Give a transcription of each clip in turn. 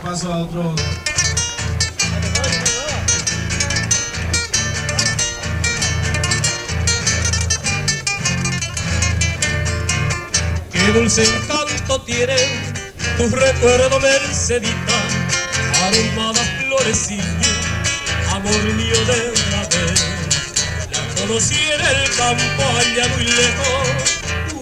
paso a otro. Qué dulce encanto tiene tu recuerdo, Mercedita, aromada florecilla, amor mío de una vez. La conocí en el campo allá muy lejos,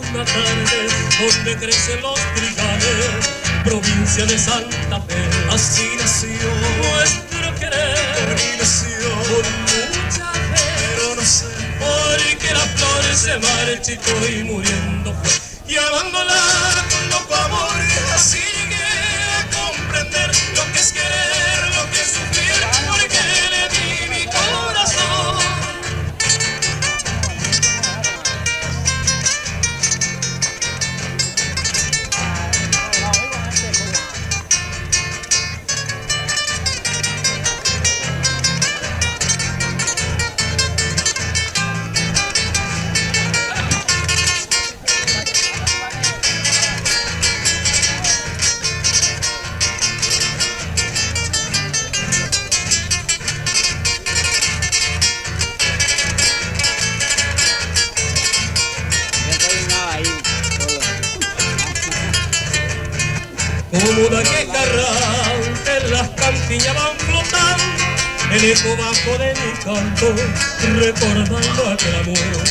una tarde donde crecen los trigales, provincia de Santa Fe. Así nació nuestro querer, y nació con mucha fe, pero no sé por qué la flor se marchitó y muriendo fue. Y amándola con loco amor, así llegué a comprender lo que es querer, lo que es sufrir, porque le di mi corazón. Como una quejarrán en las cantillas van flotando, el eco bajo de mi canto, recordando aquel amor.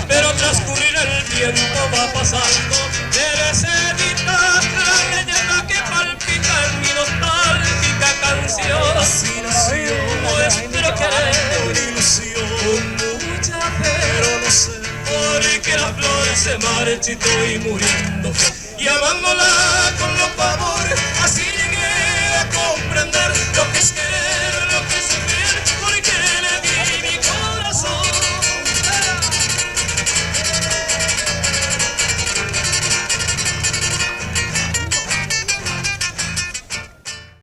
Pero transcurrir el tiempo va pasando, debes evitar la leyenda que palpita en mi nostálgica canción. Así nació nuestro querer, una ilusión, con mucha fe, pero no sé por qué la flor se marchitó y muriendo, y amándola con